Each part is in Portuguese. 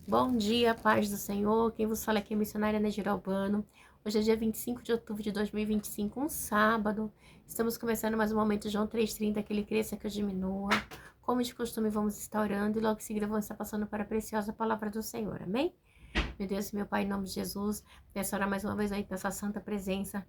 Bom dia, paz do Senhor. Quem vos fala aqui é a missionária Negira Albano. Hoje é dia 25 de outubro de 2025, um sábado. Estamos começando mais um momento João 3,30, que ele cresça, que eu diminua. Como de costume, vamos estar orando e logo em seguida vamos estar passando para a preciosa palavra do Senhor. Amém? Meu Deus e meu Pai, em nome de Jesus, nessa hora mais uma vez aí nessa santa presença,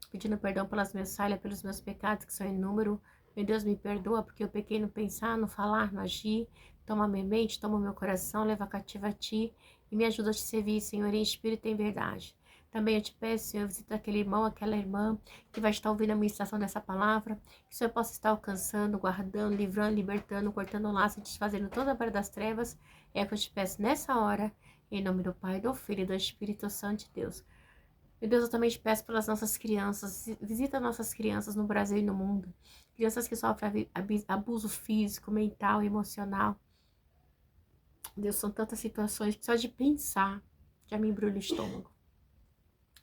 pedindo perdão pelas minhas falhas, pelos meus pecados que são em número. Meu Deus, me perdoa porque eu pequei no pensar, no falar, no agir. Toma minha mente, toma meu coração, leva cativa a ti e me ajuda a te servir, Senhor, em espírito e em verdade. Também eu te peço, Senhor, visita aquele irmão, aquela irmã que vai estar ouvindo a ministração dessa palavra, que o Senhor possa estar alcançando, guardando, livrando, libertando, cortando o laço, desfazendo toda a barra das trevas. É o que eu te peço nessa hora, em nome do Pai, do Filho e do Espírito Santo de Deus. Meu Deus, eu também te peço pelas nossas crianças, visita nossas crianças no Brasil e no mundo. Crianças que sofrem abuso físico, mental, emocional. Deus, são tantas situações que só de pensar já me embrulha o estômago.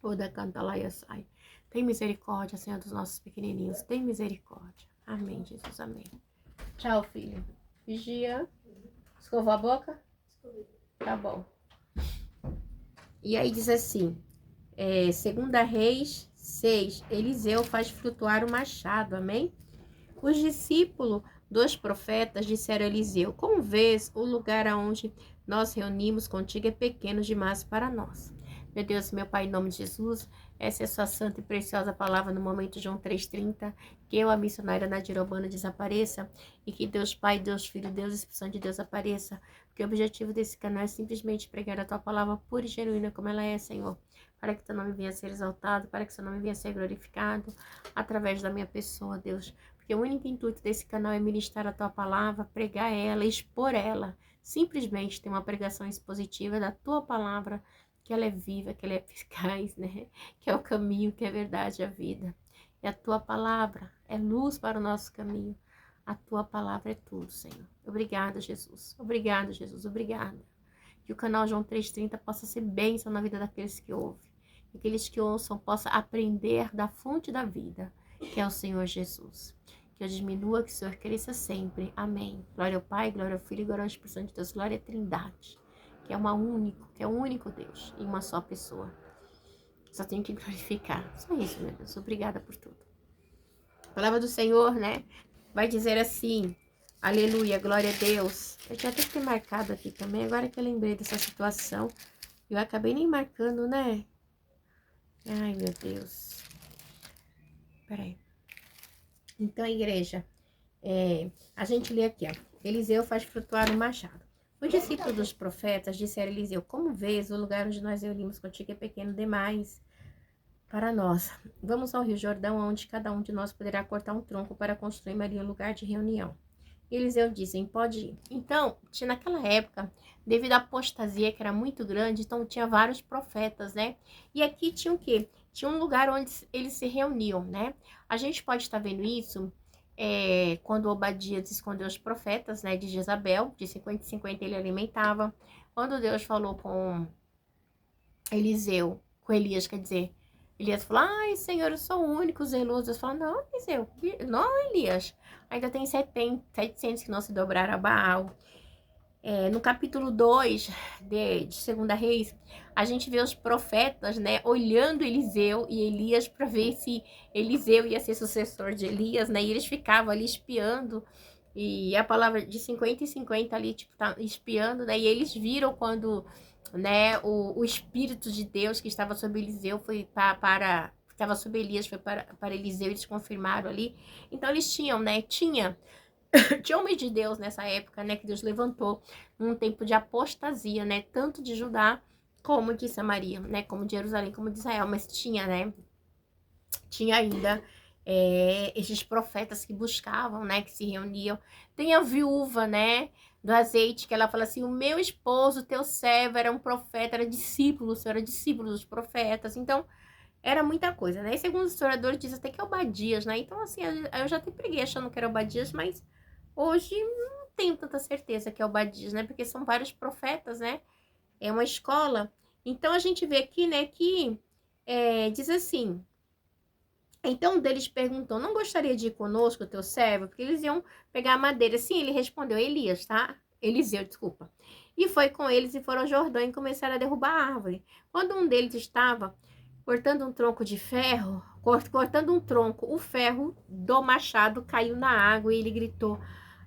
O da Cantalaia sai. Tem misericórdia, Senhor, dos nossos pequenininhos. Tem misericórdia. Amém, Jesus, amém. Tchau, filho. Vigia. Escovou a boca? Tá bom. E aí diz assim, 2 Reis 6, Eliseu faz flutuar o machado, amém? Os discípulos dos profetas disseram a Eliseu: como vês, o lugar aonde nós reunimos contigo é pequeno demais para nós. Meu Deus, meu Pai, em nome de Jesus, essa é a sua santa e preciosa palavra no momento João 3,30, que eu, a missionária Nadira Albano, desapareça e que Deus Pai, Deus Filho, Deus Espírito Santo de Deus apareça, porque o objetivo desse canal é simplesmente pregar a tua palavra pura e genuína como ela é, Senhor, para que teu nome venha a ser exaltado, para que teu nome venha a ser glorificado através da minha pessoa, Deus. Porque o único intuito desse canal é ministrar a tua palavra, pregar ela, expor ela. Simplesmente ter uma pregação expositiva da tua palavra, que ela é viva, que ela é eficaz, né? Que é o caminho, que é a verdade, a vida. E a tua palavra é luz para o nosso caminho. A tua palavra é tudo, Senhor. Obrigada, Jesus. Obrigada, Jesus. Obrigada. Que o canal João 3,30 possa ser bênção na vida daqueles que ouvem. Que aqueles que ouçam possam aprender da fonte da vida, que é o Senhor Jesus. Que eu diminua, que o Senhor cresça sempre. Amém. Glória ao Pai, glória ao Filho e glória ao Espírito Santo de Deus. Glória à Trindade, que é um único Deus, em uma só pessoa. Só tenho que glorificar. Só isso, meu Deus. Obrigada por tudo. A palavra do Senhor, né? Vai dizer assim: aleluia, glória a Deus. Eu tinha até que ter marcado aqui também, agora que eu lembrei dessa situação. Eu acabei nem marcando, né? Ai, meu Deus. Peraí. Então, igreja, a gente lê aqui, ó. Eliseu faz flutuar o machado. Os discípulos dos profetas disseram a Eliseu: como vês, o lugar onde nós reunimos contigo é pequeno demais para nós. Vamos ao Rio Jordão, onde cada um de nós poderá cortar um tronco para construir ali um lugar de reunião. E Eliseu disse: pode ir. Então, naquela época, devido à apostasia que era muito grande, então tinha vários profetas, né? E aqui tinha o quê? Tinha um lugar onde eles se reuniam, né? A gente pode estar vendo isso quando Obadias escondeu os profetas, né, de Jezabel, de 50 em 50 ele alimentava. Quando Deus falou com Eliseu, com Elias, quer dizer, Elias falou: ai, Senhor, eu sou o único zeloso. Deus falou: não, Eliseu, não, Elias, ainda tem 700 que não se dobraram a Baal. No capítulo 2 de 2 Reis, a gente vê os profetas, né, olhando Eliseu e Elias para ver se Eliseu ia ser sucessor de Elias, né, e eles ficavam ali espiando, e a palavra de 50 em 50 ali, tipo, tá espiando, né, e eles viram quando, né, o Espírito de Deus que estava sobre Eliseu foi estava sobre Elias, foi para Eliseu, eles confirmaram ali. Então eles tinham, né, tinha homens de Deus nessa época, né, que Deus levantou num tempo de apostasia, né, tanto de Judá como de Samaria, né, como de Jerusalém, como de Israel, mas tinha, né, tinha ainda esses profetas que buscavam, né, que se reuniam. Tem a viúva, né, do azeite, que ela fala assim: o meu esposo, teu servo, era um profeta, era discípulo, o senhor era discípulo dos profetas. Então, era muita coisa, né? E segundo os historiadores, diz até que é Obadias, né? Então, assim, eu já até peguei achando que era Obadias, mas hoje não tenho tanta certeza que é Obadias, né? Porque são vários profetas, né? É uma escola. Então, a gente vê aqui, né, que diz assim: então um deles perguntou: não gostaria de ir conosco, teu servo? Porque eles iam pegar a madeira. Sim, ele respondeu: Elias, tá? Eliseu, desculpa. E foi com eles e foram ao Jordão e começaram a derrubar a árvore. Quando um deles estava cortando um tronco de ferro, cortando um tronco, o ferro do machado caiu na água e ele gritou: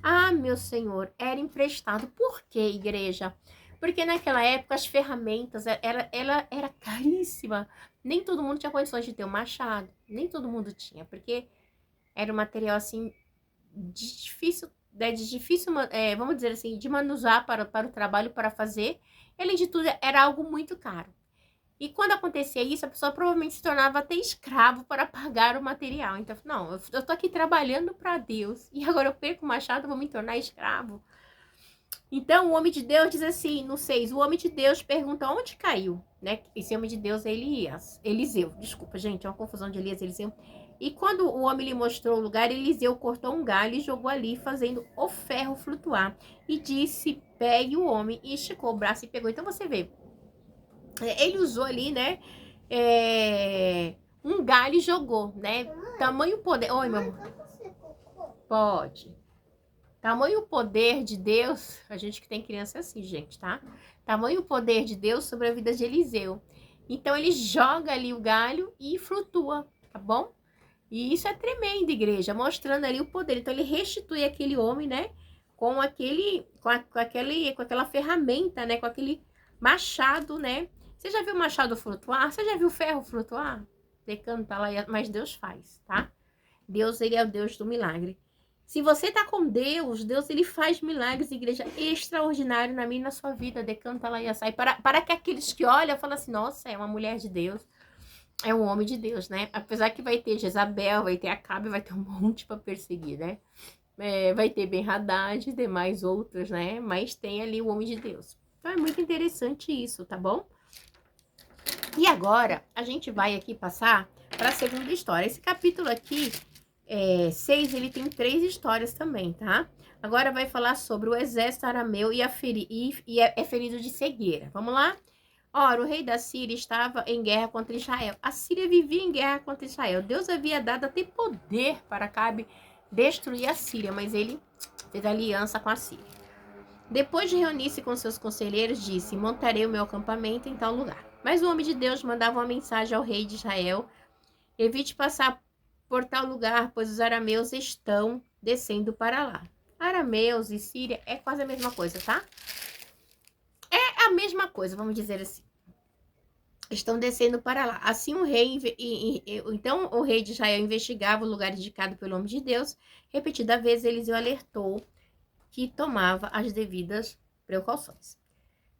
Ah, meu senhor, era emprestado. Por quê, igreja? Porque naquela época as ferramentas, ela era caríssima. Nem todo mundo tinha condições de ter um machado. Nem todo mundo tinha, porque era um material assim de difícil, vamos dizer assim, de manusear para o trabalho, para fazer. Além de tudo, era algo muito caro. E quando acontecia isso, a pessoa provavelmente se tornava até escravo para pagar o material. Então, não, eu tô aqui trabalhando para Deus e agora eu perco o machado, vou me tornar escravo. Então, o homem de Deus diz assim, no 6, o homem de Deus pergunta onde caiu, né? Esse homem de Deus é Elias, Eliseu, desculpa, gente, é uma confusão de Elias e Eliseu. E quando o homem lhe mostrou o lugar, Eliseu cortou um galho e jogou ali, fazendo o ferro flutuar. E disse, pegue o homem, e esticou o braço e pegou. Então, você vê, ele usou ali, né, um galho e jogou, né? Tamanho poder... Oi, meu amor. Pode. Tamanho poder de Deus, a gente que tem criança assim, gente, tá? Tamanho poder de Deus sobre a vida de Eliseu. Então, ele joga ali o galho e flutua, tá bom? E isso é tremendo, igreja, mostrando ali o poder. Então, ele restitui aquele homem, né? Com aquela ferramenta, né? Com aquele machado, né? Você já viu o machado flutuar? Você já viu o ferro flutuar? Decanta lá, mas Deus faz, tá? Deus, ele é o Deus do milagre. Se você tá com Deus, Deus, ele faz milagres, igreja, extraordinário na minha e na sua vida. Decanta lá e sai. Para que aqueles que olham, falam assim, nossa, é uma mulher de Deus. É um homem de Deus, né? Apesar que vai ter Jezabel, vai ter Acabe, vai ter um monte para perseguir, né? Vai ter Ben-Hadad e demais outros, né? Mas tem ali o homem de Deus. Então é muito interessante isso, tá bom? E agora, a gente vai aqui passar para a segunda história. Esse capítulo aqui, 6, ele tem 3 histórias também, tá? Agora vai falar sobre o exército arameu e é ferido de cegueira. Vamos lá? Ora, o rei da Síria estava em guerra contra Israel. A Síria vivia em guerra contra Israel. Deus havia dado até poder para Acabe destruir a Síria, mas ele fez aliança com a Síria. Depois de reunir-se com seus conselheiros, disse, montarei o meu acampamento em tal lugar. Mas o homem de Deus mandava uma mensagem ao rei de Israel, evite passar por tal lugar, pois os arameus estão descendo para lá. Arameus e Síria é quase a mesma coisa, tá? É a mesma coisa, vamos dizer assim. Estão descendo para lá. Assim então o rei de Israel investigava o lugar indicado pelo homem de Deus. Repetida vez, Eliseu alertou que tomava as devidas precauções.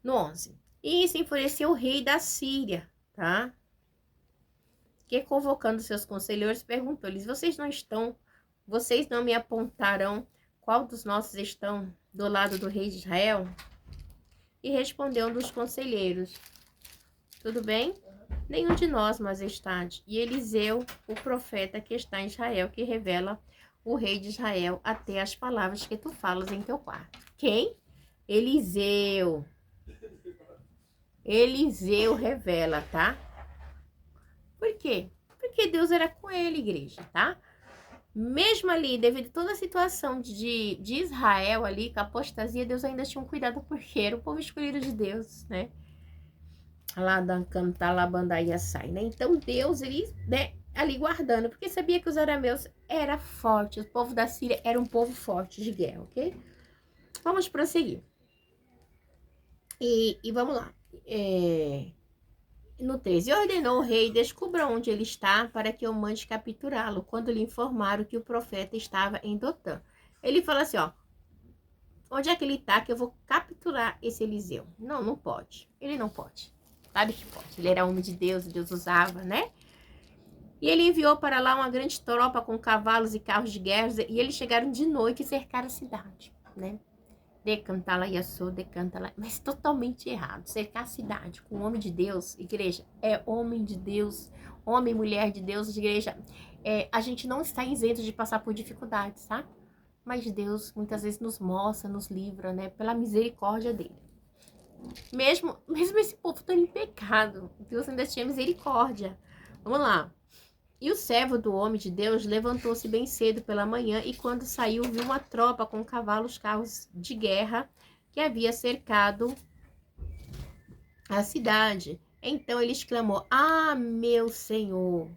No 11. E se enfureceu o rei da Síria, tá? Que convocando seus conselheiros, perguntou-lhes, vocês não me apontarão qual dos nossos estão do lado do rei de Israel? E respondeu um dos conselheiros, tudo bem? Nenhum de nós, majestade. E Eliseu, o profeta que está em Israel, que revela o rei de Israel até as palavras que tu falas em teu quarto. Quem? Eliseu. Eliseu revela, tá? Por quê? Porque Deus era com ele, igreja, tá? Mesmo ali, devido a toda a situação de Israel ali, com a apostasia, Deus ainda tinha um cuidado, porque era o povo escolhido de Deus, né? Lá da cantar lá bandaia sai, né? Então Deus, ele, né, ali guardando, porque sabia que os arameus era forte, o povo da Síria era um povo forte de guerra, ok? Vamos prosseguir. E vamos lá. No 13, ordenou o rei, descubra onde ele está, para que eu mande capturá-lo, quando lhe informaram que o profeta estava em Dotã. Ele fala assim, ó, onde é que ele está, que eu vou capturar esse Eliseu? Não, não pode. Ele não pode. Claro que pode. Ele era homem de Deus, Deus usava, né? E ele enviou para lá uma grande tropa com cavalos e carros de guerra, e eles chegaram de noite e cercaram a cidade, né? Decanta lá, decanta lá, mas totalmente errado. Cercar a cidade com homem de Deus, igreja, é homem de Deus, homem e mulher de Deus, igreja. A gente não está isento de passar por dificuldades, tá? Mas Deus muitas vezes nos mostra, nos livra, né? Pela misericórdia dele. Mesmo esse povo tão em pecado, Deus ainda tinha misericórdia. Vamos lá. E o servo do homem de Deus levantou-se bem cedo pela manhã e quando saiu viu uma tropa com cavalos, carros de guerra que havia cercado a cidade. Então ele exclamou: Ah, meu Senhor!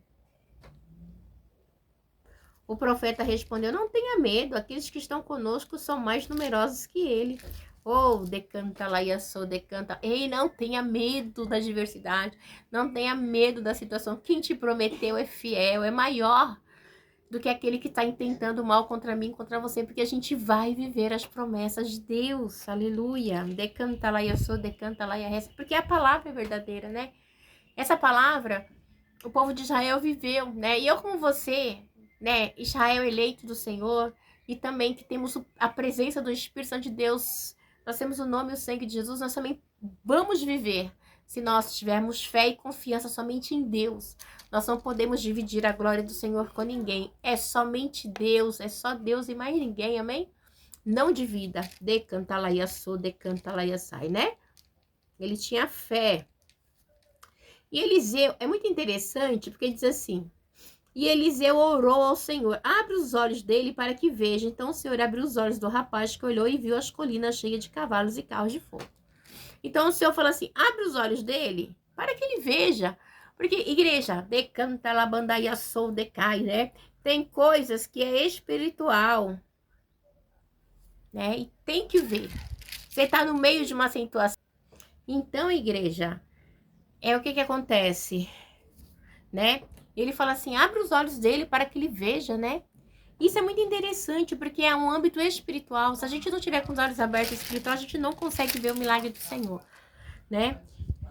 O profeta respondeu: Não tenha medo, aqueles que estão conosco são mais numerosos que ele. Oh, decanta lá, sou decanta. Ei, não tenha medo da diversidade, não tenha medo da situação. Quem te prometeu é fiel, é maior do que aquele que está intentando mal contra mim, contra você, porque a gente vai viver as promessas de Deus. Aleluia. Decanta lá, sou decanta lá, porque a palavra é verdadeira, né? Essa palavra, o povo de Israel viveu, né? E eu como você, né? Israel eleito do Senhor, e também que temos a presença do Espírito Santo de Deus, nós temos o nome e o sangue de Jesus, nós também vamos viver se nós tivermos fé e confiança somente em Deus. Nós não podemos dividir a glória do Senhor com ninguém. É somente Deus, é só Deus e mais ninguém, amém? Não divida. Decanta lá, decanta lá, sai, né? Ele tinha fé. E Eliseu, é muito interessante, porque diz assim: E Eliseu orou ao Senhor: Abre os olhos dele para que veja. Então o Senhor abriu os olhos do rapaz, que olhou e viu as colinas cheias de cavalos e carros de fogo. Então o Senhor falou assim: Abre os olhos dele para que ele veja. Porque, igreja, decanta labandaia sou decai, né? Tem coisas que é espiritual, né? E tem que ver. Você está no meio de uma situação. Então, igreja, é o que acontece, né? Ele fala assim: abre os olhos dele para que ele veja, né? Isso é muito interessante, porque é um âmbito espiritual. Se a gente não tiver com os olhos abertos espiritual, a gente não consegue ver o milagre do Senhor, né?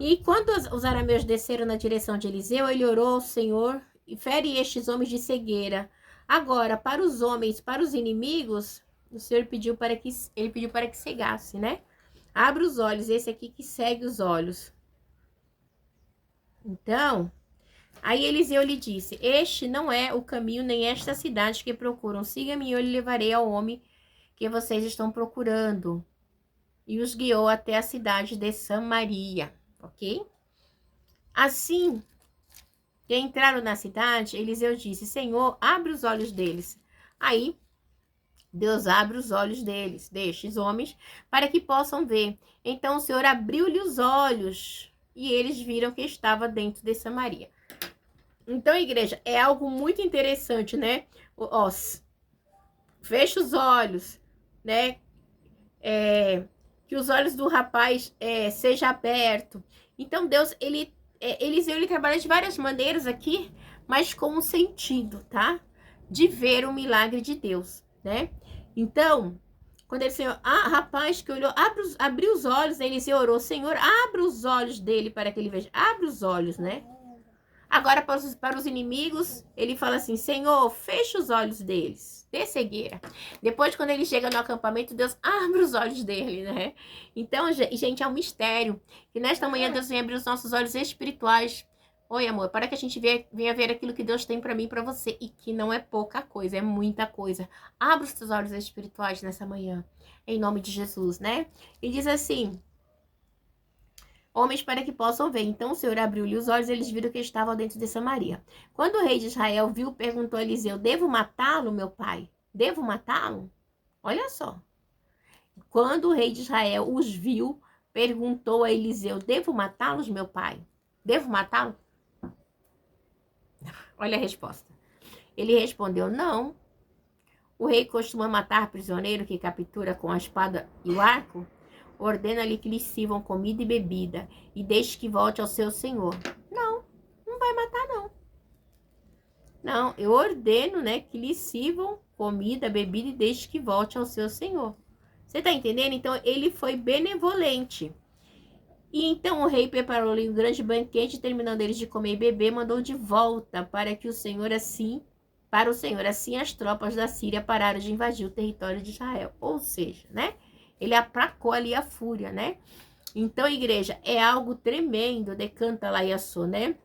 E quando os arameus desceram na direção de Eliseu, ele orou ao Senhor: e fere estes homens de cegueira. Agora, para os homens, para os inimigos, o Senhor pediu para que cegasse, né? Abre os olhos, esse aqui que segue os olhos. Então, aí Eliseu lhe disse: Este não é o caminho, nem esta cidade que procuram. Siga-me e eu lhe levarei ao homem que vocês estão procurando. E os guiou até a cidade de Samaria, ok? Assim que entraram na cidade, Eliseu disse: Senhor, abre os olhos deles. Aí Deus abre os olhos destes homens, para que possam ver. Então o Senhor abriu-lhe os olhos, e eles viram que estava dentro de Samaria. Então, igreja, é algo muito interessante, né? Ó, fecha os olhos, né? Que os olhos do rapaz seja aberto. Então, Deus, ele trabalha de várias maneiras aqui, mas com um sentido, tá? De ver o milagre de Deus, né? Então, quando ele Senhor, rapaz que olhou, abriu os olhos, Eliseu orou: Senhor, abre os olhos dele para que ele veja. Abre os olhos, né? Agora, para os inimigos, ele fala assim: Senhor, fecha os olhos deles, dê cegueira. Depois, quando ele chega no acampamento, Deus abre os olhos dele, né? Então, gente, é um mistério. Que nesta manhã Deus vem abrir os nossos olhos espirituais. Oi, amor, para que a gente venha ver aquilo que Deus tem para mim e para você. E que não é pouca coisa, é muita coisa. Abra os teus olhos espirituais nessa manhã, em nome de Jesus, né? E diz assim: homens para que possam ver. Então o Senhor abriu-lhe os olhos, eles viram que estava dentro de Samaria. Quando o rei de Israel viu, perguntou a Eliseu: Devo matá-lo, meu pai? Devo matá-lo? Olha só. Quando o rei de Israel os viu, perguntou a Eliseu: Devo matá-los, meu pai? Devo matá-lo? Olha a resposta. Ele respondeu: Não. O rei costuma matar prisioneiro que captura com a espada e o arco? Ordena-lhe que lhe sirvam comida e bebida, e deixe que volte ao seu senhor. Não, não vai matar, não. Não, eu ordeno, né, que lhe sirvam comida, bebida, e deixe que volte ao seu senhor. Você tá entendendo? Então, ele foi benevolente. E então o rei preparou-lhe um grande banquete, terminando eles de comer e beber, mandou de volta para o Senhor assim, as tropas da Síria pararam de invadir o território de Israel. Ou seja, né? Ele aplacou ali a fúria, né? Então, igreja, é algo tremendo, decanta lá Yassô, né?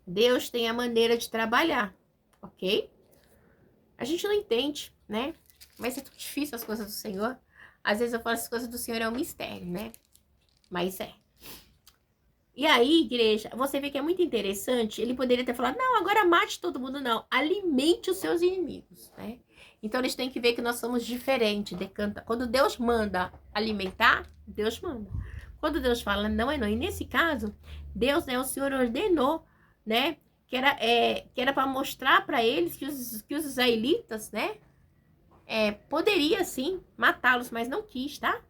Deus tem a maneira de trabalhar, ok? A gente não entende, né? Mas é tão difícil as coisas do Senhor. Às vezes eu falo as coisas do Senhor é um mistério, né? Mas é. E aí, igreja, você vê que é muito interessante. Ele poderia ter falado: não, agora mate todo mundo. Não, alimente os seus inimigos, né? Então, eles têm que ver que nós somos diferentes. Decanta. Quando Deus manda alimentar, Deus manda. Quando Deus fala não é não. E nesse caso, Deus, né, o Senhor ordenou, né, que era para mostrar para eles que os israelitas, né, poderia sim matá-los, mas não quis, tá?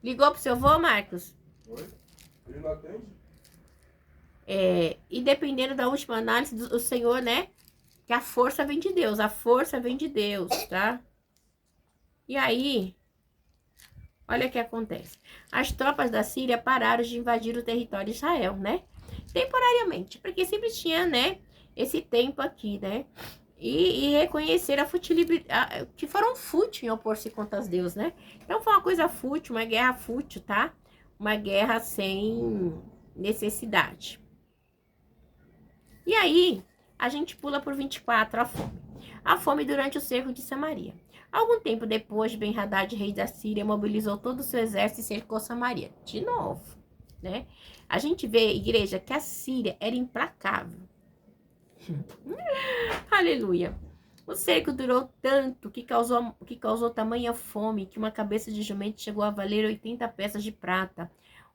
Ligou pro seu avô, Marcos? Oi? Ele não atende? E dependendo da última análise do Senhor, né, que a força vem de Deus, a força vem de Deus, tá? E aí, olha o que acontece. As tropas da Síria pararam de invadir o território de Israel, né? Temporariamente, porque sempre tinha, né, esse tempo aqui, né? E reconhecer a futilidade, que foram fúteis em opor-se contra os deuses, né? Então foi uma coisa fútil, uma guerra fútil, tá? Uma guerra sem necessidade. E aí, a gente pula por 24, a fome. A fome durante o cerco de Samaria. Algum tempo depois, Ben-Hadad, rei da Síria, mobilizou todo o seu exército e cercou Samaria. De novo, né? A gente vê, igreja, que a Síria era implacável. Aleluia. O cerco durou tanto que causou tamanha fome que uma cabeça de jumento chegou a valer 80 peças de prata.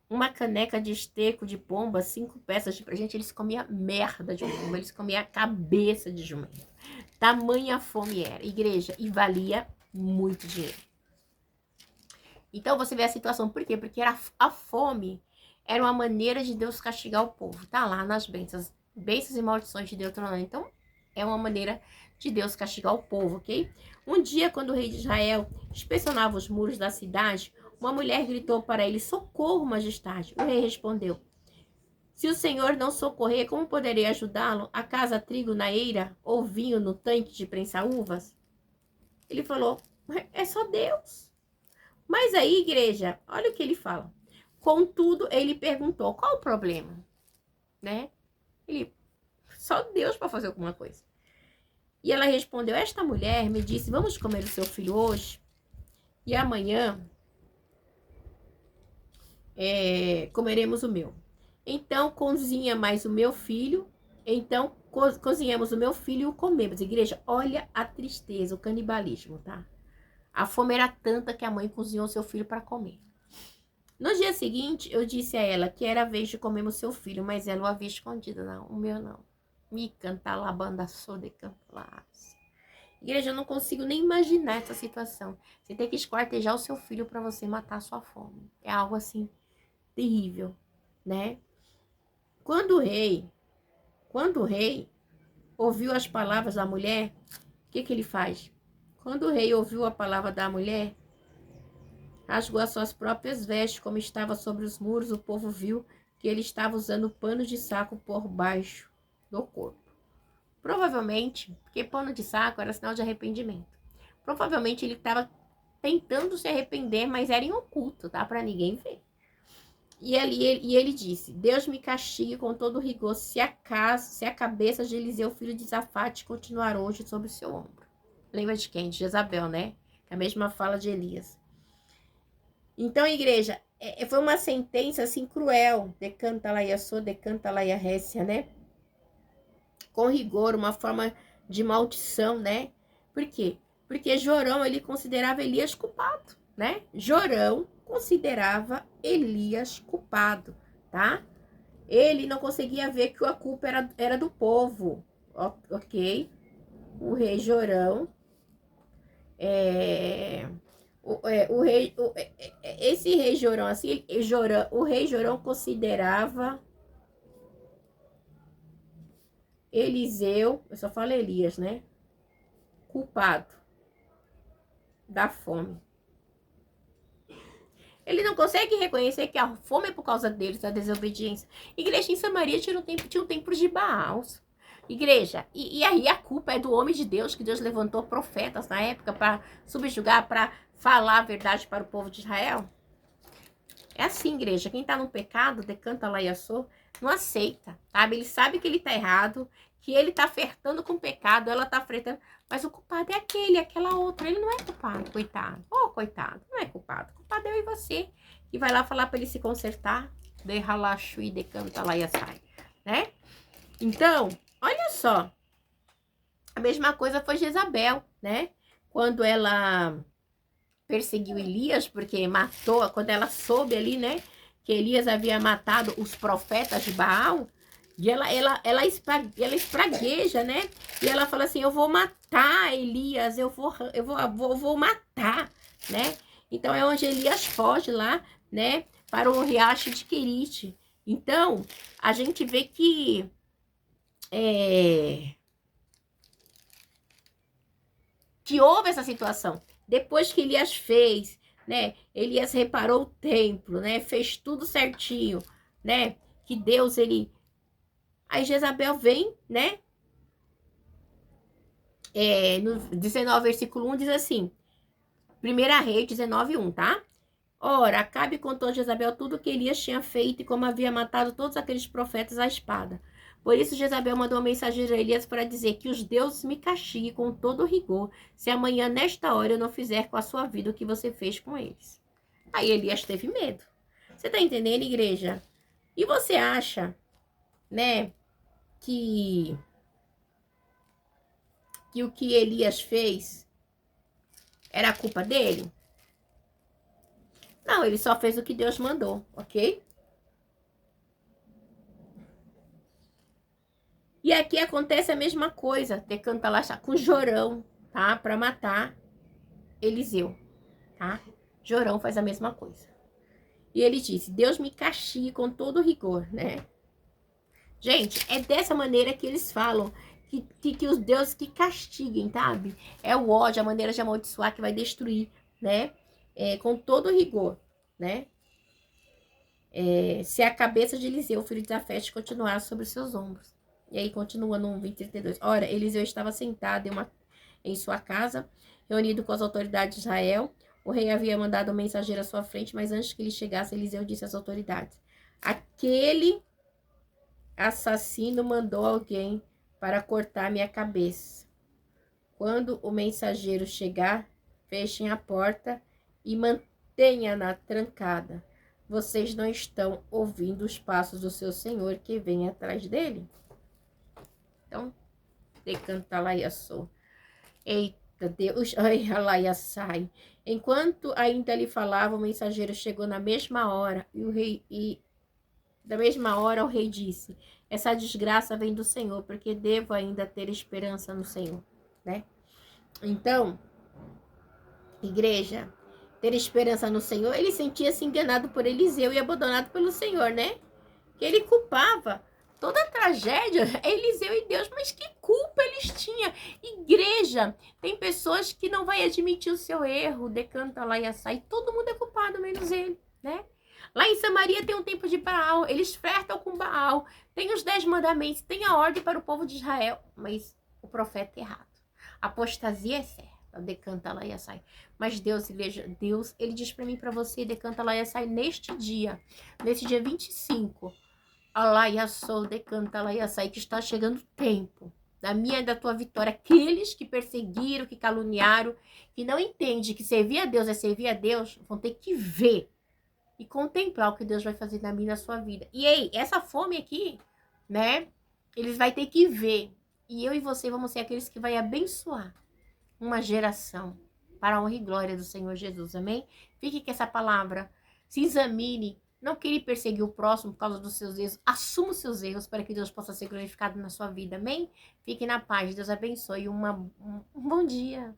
Uma caneca de esterco de pomba, 5 peças de... Gente, eles comiam merda de pomba, eles comiam a cabeça de jumento. Tamanha fome era, igreja, e valia muito dinheiro. Então, você vê a situação, por quê? Porque a fome era uma maneira de Deus castigar o povo. Tá lá nas bênçãos e maldições de Deuteronômio. Então, é uma maneira de Deus castigar o povo, ok? Um dia, quando o rei de Israel inspecionava os muros da cidade, uma mulher gritou para ele: socorro, majestade. O rei respondeu: se o Senhor não socorrer, como poderei ajudá-lo? Acaso há trigo na eira ou vinho no tanque de prensar uvas? Ele falou: é só Deus. Mas aí, igreja, olha o que ele fala. Contudo, ele perguntou: qual o problema? Né? Só Deus para fazer alguma coisa. E ela respondeu: esta mulher me disse: vamos comer o seu filho hoje e amanhã comeremos o meu. Então cozinha mais o meu filho. Então cozinhamos o meu filho e o comemos. Igreja, olha a tristeza, o canibalismo, tá? A fome era tanta que a mãe cozinhou seu filho para comer. No dia seguinte, eu disse a ela que era a vez de comermos seu filho, mas ela o havia escondido. Não, o meu não. Me canta lá, banda soda e canta lá. Igreja, eu não consigo nem imaginar essa situação. Você tem que esquartejar o seu filho para você matar a sua fome. É algo assim terrível, né? Quando o rei ouviu as palavras da mulher, o que ele faz? Quando o rei ouviu a palavra da mulher, rasgou as suas próprias vestes, como estava sobre os muros, o povo viu que ele estava usando pano de saco por baixo do corpo. Provavelmente, porque pano de saco era sinal de arrependimento. Provavelmente ele estava tentando se arrepender, mas era em oculto, tá? Para ninguém ver. E ele disse: Deus me castigue com todo rigor se a cabeça de Eliseu, filho de Safate, continuar hoje sobre o seu ombro. Lembra de quem? De Jezabel, né? É a mesma fala de Elias. Então, igreja, foi uma sentença assim cruel. Decanta lá decanta lá récia, né? Com rigor, uma forma de maldição, né? Por quê? Porque Jorão, ele considerava Elias culpado, né? Jorão considerava Elias culpado, tá? Ele não conseguia ver que a culpa era do povo, ok? O rei Jorão, esse rei Jorão, assim, o rei Jorão considerava Eliseu, eu só falo Elias, né? Culpado da fome. Ele não consegue reconhecer que a fome é por causa deles, da desobediência. Igreja em Samaria tinha um templo de Baal. Igreja, e aí a culpa é do homem de Deus, que Deus levantou profetas na época para subjugar, para falar a verdade para o povo de Israel. É assim, igreja, quem tá no pecado, decanta lá e não aceita, sabe? Ele sabe que ele tá errado, que ele tá flertando com o pecado, ela tá flertando, mas o culpado é aquela outra, ele não é culpado, coitado. Coitado, não é culpado. O culpado é eu e você, que vai lá falar para ele se consertar, de ralachu e decanta lá e sai, né? Então, olha só, a mesma coisa foi Jezabel, né? Quando ela perseguiu Elias, porque matou, quando ela soube ali, né? Que Elias havia matado os profetas de Baal, e ela espragueja, né? E ela fala assim, eu vou matar Elias, eu vou matar, né? Então é onde Elias foge lá, né? Para o riacho de Querite. Então, a gente vê que houve essa situação. Depois que Elias fez, né? Elias reparou o templo, né? Fez tudo certinho, né? Que Deus, ele... Aí Jezabel vem, né? No 19, versículo 1, diz assim... 1 Reis 19, 1, tá? Ora, Acabe contou a Jezabel tudo o que Elias tinha feito e como havia matado todos aqueles profetas à espada. Por isso Jezabel mandou um mensageiro a Elias para dizer que os deuses me castiguem com todo rigor, se amanhã, nesta hora, eu não fizer com a sua vida o que você fez com eles. Aí Elias teve medo. Você tá entendendo, igreja? E você acha, né, que o que Elias fez era culpa dele? Não, ele só fez o que Deus mandou, ok? E aqui acontece a mesma coisa, decanta lá com Jorão, tá? Para matar Eliseu, tá? Jorão faz a mesma coisa. E ele disse, Deus me castigue com todo rigor, né? Gente, é dessa maneira que eles falam, que os deuses que castiguem, sabe? É o ódio, a maneira de amaldiçoar que vai destruir, né? Com todo rigor, né? Se a cabeça de Eliseu, filho de Zafete, continuar sobre os seus ombros. E aí continua no 20:32. Ora, Eliseu estava sentado em sua casa, reunido com as autoridades de Israel. O rei havia mandado um mensageiro à sua frente, mas antes que ele chegasse, Eliseu disse às autoridades: aquele assassino mandou alguém para cortar minha cabeça. Quando o mensageiro chegar, fechem a porta e mantenha-na trancada. Vocês não estão ouvindo os passos do seu senhor que vem atrás dele? Então, decanta lá e assou. Eita Deus, ai, lá e sai. Enquanto ainda lhe falava, o mensageiro chegou na mesma hora da mesma hora o rei disse: essa desgraça vem do Senhor, porque devo ainda ter esperança no Senhor, né? Então, igreja, ter esperança no Senhor, ele sentia-se enganado por Eliseu e abandonado pelo Senhor, né? Que ele culpava toda a tragédia, Eliseu e Deus, mas que culpa eles tinham? Igreja, tem pessoas que não vai admitir o seu erro, decanta lá e açaí, todo mundo é culpado, menos ele, né? Lá em Samaria tem um templo de Baal, eles flertam com Baal, tem os 10 mandamentos, tem a ordem para o povo de Israel, mas o profeta é errado. A apostasia é certa. Decanta lá e sai. Mas Deus, igreja, Deus, ele diz para mim, para você, decanta lá e sai neste dia 25. Alá e assou, decanta lá e sai, que está chegando o tempo da minha e da tua vitória. Aqueles que perseguiram, que caluniaram, que não entendem que servir a Deus é servir a Deus, vão ter que ver e contemplar o que Deus vai fazer na minha e na sua vida. E aí, essa fome aqui, né? Eles vão ter que ver. E eu e você vamos ser aqueles que vai abençoar uma geração para a honra e glória do Senhor Jesus, amém? Fique com essa palavra, se examine, não queira perseguir o próximo por causa dos seus erros, assuma os seus erros para que Deus possa ser glorificado na sua vida, amém? Fique na paz, Deus abençoe, um bom dia.